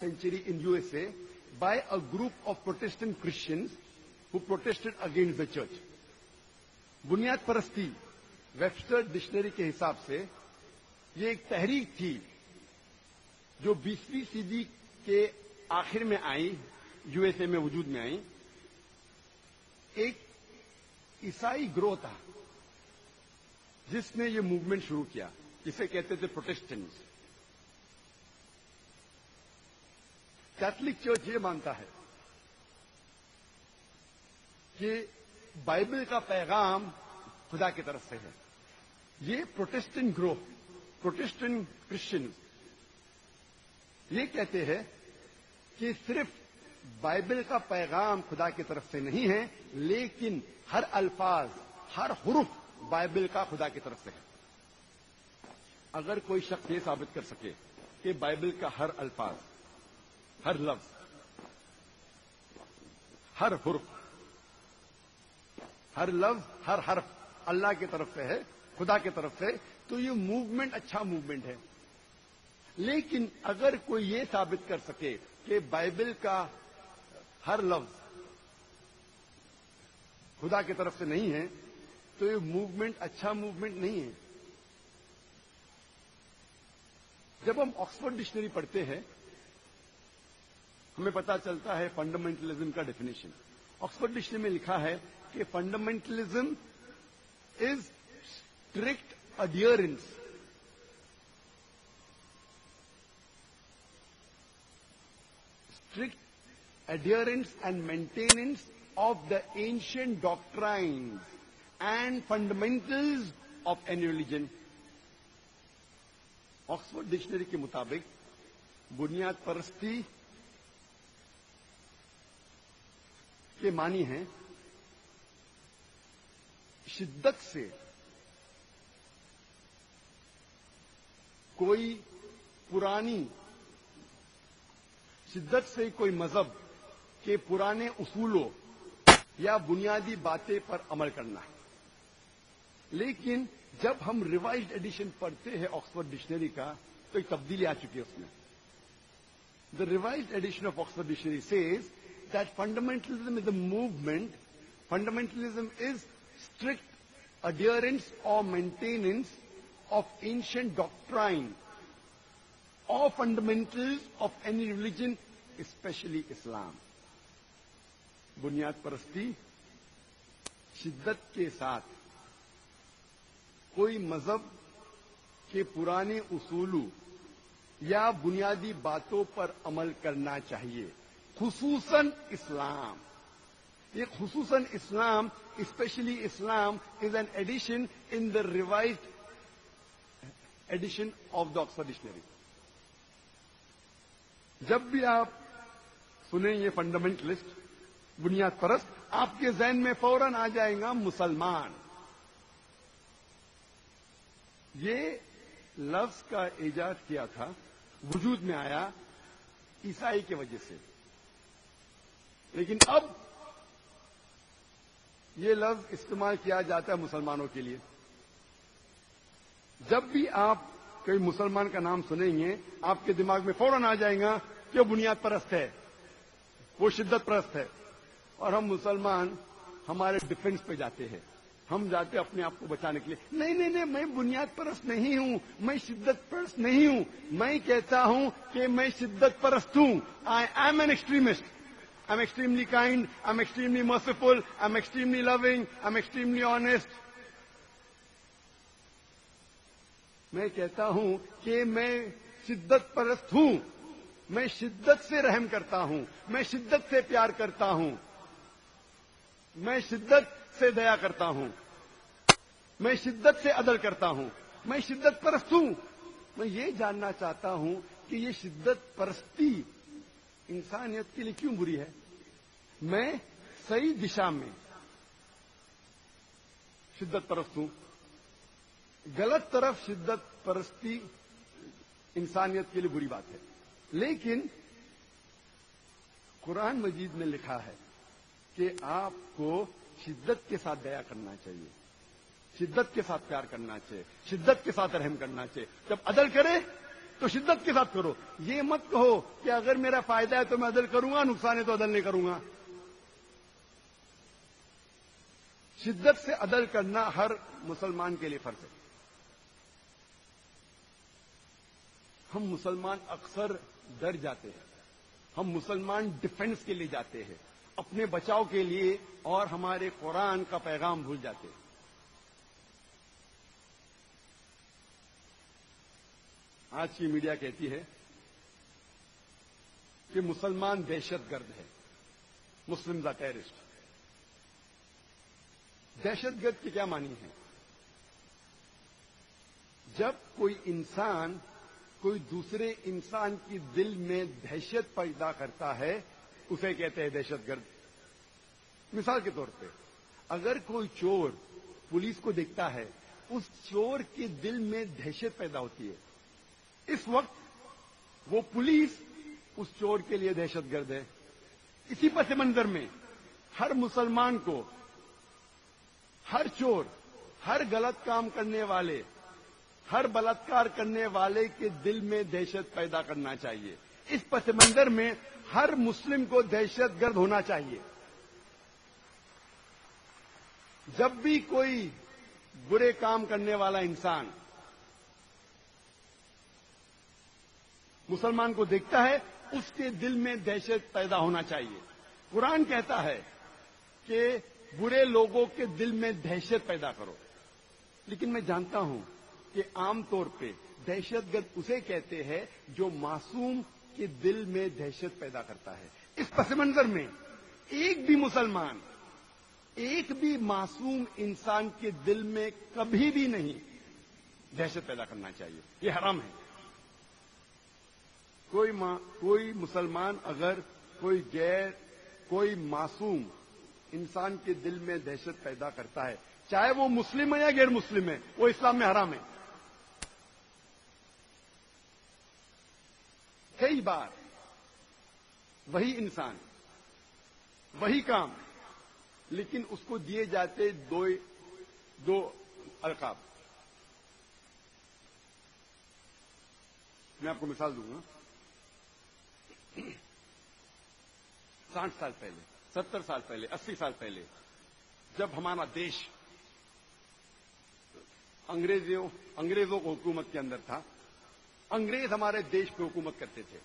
century in USA by a group of Protestant Christians who protested against the church. बुनियाद परस्ती Webster dictionary के हिसाब से ये एक तहरीक थी जो 20वीं सदी के आखिर में आई, यूएसए में वजूद में आई। एक ईसाई ग्रोह था जिसने ये मूवमेंट शुरू किया, जिसे कहते थे प्रोटेस्टेंट्स। कैथोलिक चर्च ये मानता है कि बाइबल का पैगाम खुदा की तरफ से है। ये प्रोटेस्टेंट ग्रोह, प्रोटेस्टेंट क्रिश्चियन ये कहते हैं कि सिर्फ बाइबल का पैगाम खुदा की तरफ से नहीं है, लेकिन हर अल्फाज, हर हुरूफ बाइबल का खुदा की तरफ से है। अगर कोई शख्स ये साबित कर सके कि बाइबल का हर अल्फाज, हर लफ्ज, हर हुरूफ, हर लफ्ज, हर हर्फ अल्लाह की तरफ से है, खुदा की तरफ से, तो ये मूवमेंट अच्छा मूवमेंट है। लेकिन अगर कोई ये साबित कर सके कि बाइबल का हर लफ्ज खुदा की तरफ से नहीं है, तो ये मूवमेंट अच्छा मूवमेंट नहीं है। जब हम ऑक्सफोर्ड डिक्शनरी पढ़ते हैं, हमें पता चलता है फंडामेंटलिज्म का डेफिनेशन। ऑक्सफोर्ड डिक्शनरी में लिखा है कि fundamentalism is strict adherence and maintenance of the ancient doctrines and fundamentals of any religion. Oxford dictionary के मुताबिक बुनियाद परस्ती के मानी हैं शिद्दत से कोई मजहब के पुराने उसूलों या बुनियादी बातें पर अमल करना है। लेकिन जब हम रिवाइज्ड एडिशन पढ़ते हैं ऑक्सफोर्ड डिक्शनरी का, तो एक तब्दीली आ चुकी है उसमें। The revised edition of Oxford dictionary says that fundamentalism is a movement, fundamentalism is strict adherence or maintenance of ancient doctrine or fundamentals of any religion, especially Islam. बुनियाद परस्ती शिद्दत के साथ कोई मजहब के पुराने उसूलों या बुनियादी बातों पर अमल करना चाहिए, खुसूसन इस्लाम। ये खुसूसन इस्लाम, specially Islam, is an edition in the revised edition of the Oxford dictionary. जब भी आप सुने ये फंडामेंटलिस्ट, बुनियाद परस्त, आपके जहन में फौरन आ जाएगा मुसलमान। ये लफ्ज का इजाद किया था, वजूद में आया ईसाई की वजह से। लेकिन अब ये लफ्ज इस्तेमाल किया जाता है मुसलमानों के लिए। जब भी आप कोई मुसलमान का नाम सुनेंगे, आपके दिमाग में फौरन आ जाएगा कि वो बुनियाद परस्त है, वो शिद्दत परस्त है। और हम मुसलमान हमारे डिफेंस पे जाते हैं, हम जाते अपने आप को बचाने के लिए। नहीं नहीं नहीं, मैं बुनियाद परस्त नहीं हूं, मैं शिद्दत परस्त नहीं हूं। मैं कहता हूं कि मैं शिद्दत परस्त हूं। I am an extremist. I'm extremely kind, I'm extremely merciful, I'm extremely loving, I'm extremely honest. मैं कहता हूं कि मैं शिद्दत परस्त हूं, मैं शिद्दत से रहम करता हूं, मैं शिद्दत से प्यार करता हूं, मैं शिद्दत से दया करता हूं, मैं शिद्दत से अदल करता हूं, मैं शिद्दत परस्त हूं। मैं ये जानना चाहता हूं कि ये शिद्दत परस्ती इंसानियत के लिए क्यों बुरी है। मैं सही दिशा में शिद्दत परस्त हूं, गलत तरफ शिद्दत परस्ती इंसानियत के लिए बुरी बात है। लेकिन कुरान मजीद में लिखा है कि आपको शिद्दत के साथ दया करना चाहिए, शिद्दत के साथ प्यार करना चाहिए, शिद्दत के साथ रहम करना चाहिए। जब अदल करे تو شدت کے ساتھ کرو. یہ مت کہو کہ اگر میرا فائدہ ہے تو میں عدل کروں گا, نقصان ہے تو عدل نہیں کروں گا. شدت سے عدل کرنا ہر مسلمان کے لیے فرض ہے. ہم مسلمان اکثر ڈر جاتے ہیں, ہم مسلمان ڈیفنس کے لیے جاتے ہیں, اپنے بچاؤ کے لیے, اور ہمارے قرآن کا پیغام بھول جاتے ہیں. آج کی میڈیا کہتی ہے کہ مسلمان دہشت گرد ہے, مسلمز آر ٹیررسٹ. دہشت گرد کی کیا معنی ہے؟ جب کوئی انسان کوئی دوسرے انسان کی دل میں دہشت پیدا کرتا ہے اسے کہتے ہیں دہشت گرد. مثال کے طور پہ اگر کوئی چور پولیس کو دیکھتا ہے, اس چور کے دل میں دہشت پیدا ہوتی ہے, اس وقت وہ پولیس اس چور کے لیے دہشت گرد ہے. اسی پس منظر میں ہر مسلمان کو ہر چور, ہر غلط کام کرنے والے, ہر بلاತ್کار کرنے والے کے دل میں دہشت پیدا کرنا چاہیے. اس پس منظر میں ہر مسلم کو دہشت گرد ہونا چاہیے. جب بھی کوئی برے کام کرنے والا انسان مسلمان کو دیکھتا ہے اس کے دل میں دہشت پیدا ہونا چاہیے. قرآن کہتا ہے کہ برے لوگوں کے دل میں دہشت پیدا کرو. لیکن میں جانتا ہوں کہ عام طور پہ دہشت گرد اسے کہتے ہیں جو معصوم کے دل میں دہشت پیدا کرتا ہے. اس پس منظر میں ایک بھی مسلمان, ایک بھی معصوم انسان کے دل میں کبھی بھی نہیں دہشت پیدا کرنا چاہیے. یہ حرام ہے. کوئی مسلمان اگر کوئی معصوم انسان کے دل میں دہشت پیدا کرتا ہے, چاہے وہ مسلم ہے یا غیر مسلم ہے, وہ اسلام میں حرام ہے. کئی بار وہی انسان, وہی کام, لیکن اس کو دیے جاتے دو القاب. میں آپ کو مثال دوں گا. 60 سال پہلے, 70 سال پہلے, 80 سال پہلے جب ہمارا دیش انگریزوں کو حکومت کے اندر تھا, انگریز ہمارے دیش پہ حکومت کرتے تھے,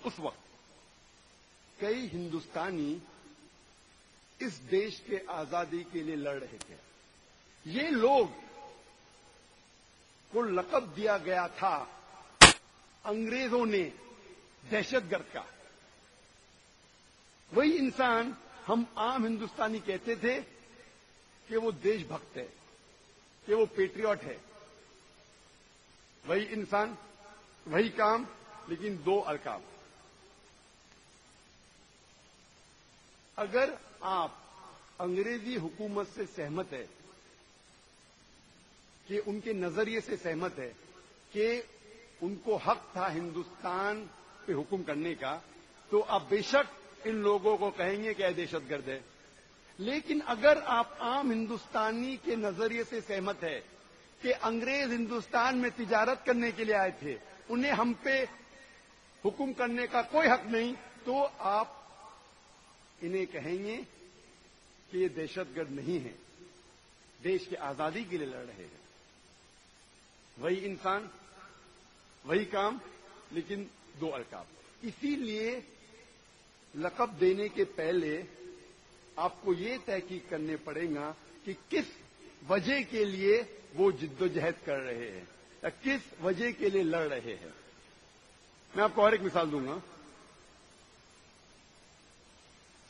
اس وقت کئی ہندوستانی اس دیش کے آزادی کے لیے لڑ رہے تھے. یہ لوگ کو لقب دیا گیا تھا انگریزوں نے دہشت گرد کا. وہی انسان ہم عام ہندوستانی کہتے تھے کہ وہ دیش بھکت ہے, کہ وہ پیٹریوٹ ہے. وہی انسان, وہی کام, لیکن دو القاب. اگر آپ انگریزی حکومت سے سہمت ہے, کہ ان کے نظریے سے سہمت ہے کہ ان کو حق تھا ہندوستان پہ حکم کرنے کا, تو آپ بے شک ان لوگوں کو کہیں گے کہ دہشت گرد ہے. لیکن اگر آپ عام ہندوستانی کے نظریے سے سہمت ہے کہ انگریز ہندوستان میں تجارت کرنے کے لیے آئے تھے, انہیں ہم پہ حکم کرنے کا کوئی حق نہیں, تو آپ انہیں کہیں گے کہ یہ دہشت گرد نہیں ہے, دیش کی آزادی کے لیے لڑ رہے ہیں. وہی انسان, وہی کام, لیکن دو القاب. اسی لیے لقب دینے کے پہلے آپ کو یہ تحقیق کرنے پڑے گا کہ کس وجہ کے لیے وہ جد و جہد کر رہے ہیں, یا کس وجہ کے لیے لڑ رہے ہیں. میں آپ کو اور ایک مثال دوں گا.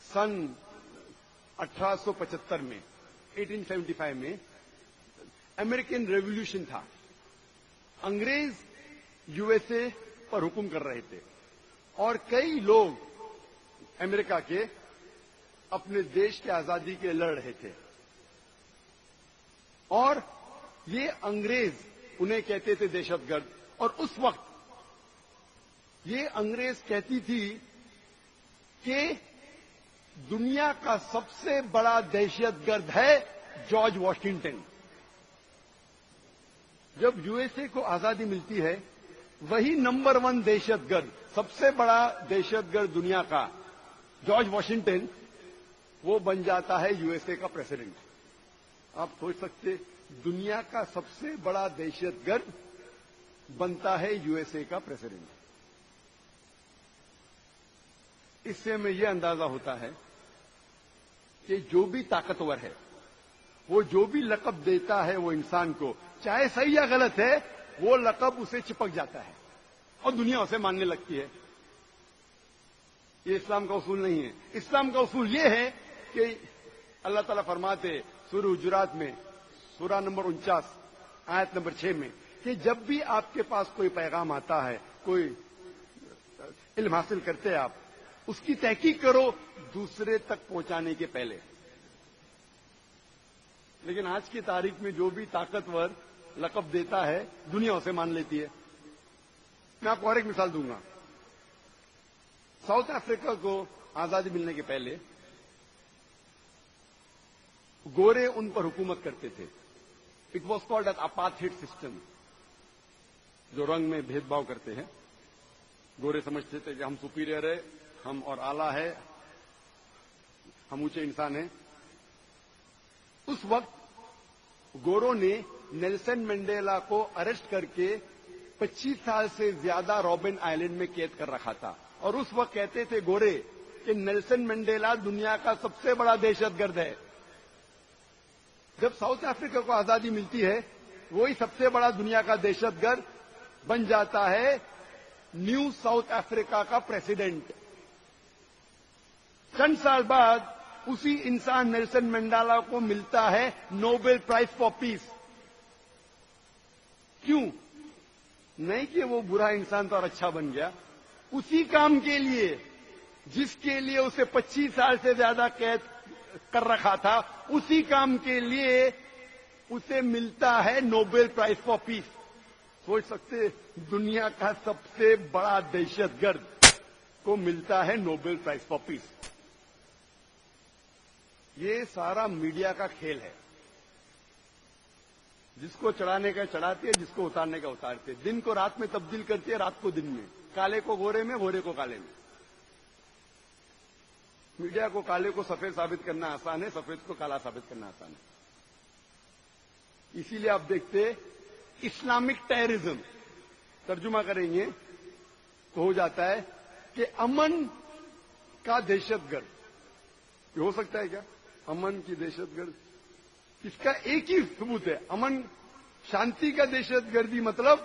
سن 1875 میں 1875 میں امریکن ریولیوشن تھا. انگریز یو ایس اے پر حکم کر رہے تھے, اور کئی لوگ امریکہ کے اپنے دیش کی آزادی کے لڑ رہے تھے. اور یہ انگریز انہیں کہتے تھے دہشت گرد. اور اس وقت یہ انگریز کہتی تھی کہ دنیا کا سب سے بڑا دہشت گرد ہے جارج واشنگٹن. جب یو ایس اے کو آزادی ملتی ہے वही नंबर 1 दहशतगर्द, सबसे बड़ा दहशतगर्द दुनिया का जॉर्ज वॉशिंगटन, वो बन जाता है यूएसए का प्रेसिडेंट। आप सोच सकते, दुनिया का सबसे बड़ा दहशतगर्द बनता है यूएसए का प्रेसिडेंट। इससे हमें यह अंदाजा होता है कि जो भी ताकतवर है, वो जो भी लक़ब देता है वो इंसान को, चाहे सही या गलत है, वो लक़ब उसे चिपक जाता है और दुनिया उसे मानने लगती है। ये इस्लाम का उसूल नहीं है। इस्लाम का उसूल ये है कि अल्लाह ताला फरमाते सूरह हुजुरात में, सूरा नंबर 49 आयत नंबर 6 में, कि जब भी आपके पास कोई पैगाम आता है, कोई इल्म हासिल करते हैं आप, उसकी तहकीक करो दूसरे तक पहुंचाने के पहले। लेकिन आज की तारीख में जो भी ताकतवर लक़ब देता है, दुनिया उसे मान लेती है। मैं आपको और एक मिसाल दूंगा। साउथ अफ्रीका को आजादी मिलने के पहले गोरे उन पर हुकूमत करते थे। It was called as apartheid system, जो रंग में भेदभाव करते हैं। गोरे समझते थे कि हम सुपीरियर है, हम और आला है, हम ऊंचे इंसान हैं। उस वक्त गोरों ने नेल्सन मंडेला को अरेस्ट करके 25 साल से ज्यादा रॉबिन आइलैंड में कैद कर रखा था, और उस वक्त कहते थे गोरे कि नेल्सन मंडेला दुनिया का सबसे बड़ा दहशतगर्द है। जब साउथ अफ्रीका को आजादी मिलती है, वही सबसे बड़ा दुनिया का दहशतगर्द बन जाता है न्यू साउथ अफ्रीका का प्रेसिडेंट। चंद साल बाद उसी इंसान नेल्सन मंडेला को मिलता है नोबेल प्राइज फॉर पीस। क्यों? नहीं कि वो बुरा इंसान तो और अच्छा बन गया, उसी काम के लिए जिसके लिए उसे 25 साल से ज्यादा कैद कर रखा था, उसी काम के लिए उसे मिलता है नोबेल प्राइज फॉर पीस। सोच सकते, दुनिया का सबसे बड़ा दहशतगर्द को मिलता है नोबेल प्राइज फॉर पीस। ये सारा मीडिया का खेल है। जिसको चढ़ाने का चढ़ाती है, जिसको उतारने का उतारती है। दिन को रात में तब्दील करती है, रात को दिन में, काले को गोरे में, गोरे को काले में। मीडिया को काले को सफेद साबित करना आसान है, सफेद को काला साबित करना आसान है। इसीलिए आप देखते इस्लामिक टेररिज्म तर्जुमा करेंगे तो हो जाता है कि अमन का दहशतगर्द। ये हो सकता है क्या? अमन की दहशतगर्द, इसका एक ही सबूत है, अमन शांति का दहशतगर्दी, मतलब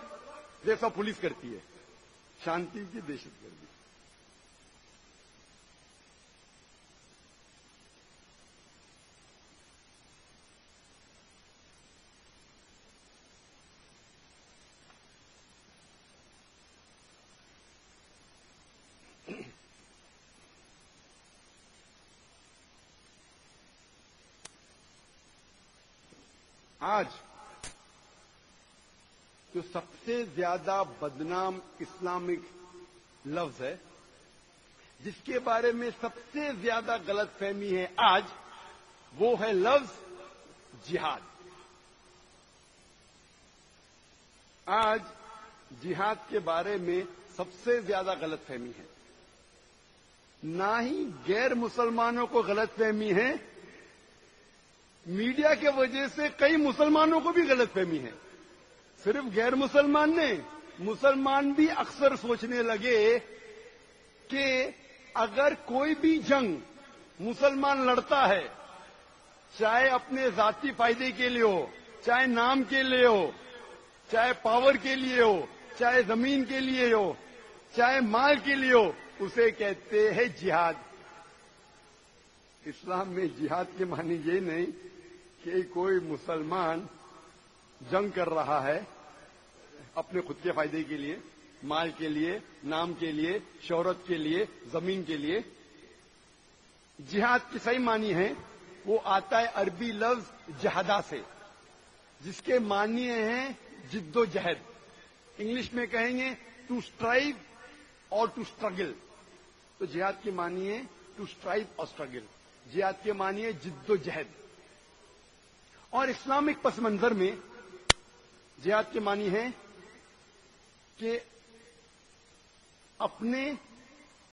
जैसा पुलिस करती है, शांति की दहशतगर्दी। आज जो सबसे ज्यादा बदनाम इस्लामिक लफ्ज है, जिसके बारे में सबसे ज्यादा गलतफहमी है आज, वो है लफ्ज जिहाद। आज जिहाद के बारे में सबसे ज्यादा गलतफहमी है। ना ही गैर मुसलमानों को गलतफहमी है, मीडिया के वजह से कई मुसलमानों को भी गलतफहमी है। सिर्फ गैर मुसलमान नहीं, मुसलमान भी अक्सर सोचने लगे कि अगर कोई भी जंग मुसलमान लड़ता है, चाहे अपने जाती फायदे के लिए हो, चाहे नाम के लिए हो, चाहे पावर के लिए हो, चाहे जमीन के लिए हो, चाहे माल के लिए हो, उसे कहते हैं जिहाद। इस्लाम में जिहाद के मानी ये नहीं कि कोई मुसलमान जंग कर रहा है अपने खुद के फायदे के लिए, माल के लिए, नाम के लिए, शोहरत के लिए, जमीन के लिए। जिहाद की सही मानी है वो आता है अरबी लफ्ज जहदा से, जिसके मानिए हैं जिद्दोजहद। इंग्लिश में कहेंगे टू स्ट्राइव और टू स्ट्रगल। तो जिहाद की मानिए टू स्ट्राइव और स्ट्रगल, जिहाद के मानिए जिद्दोजहद। और इस्लामिक पस मंजर में जिहाद की मानी है कि اپنے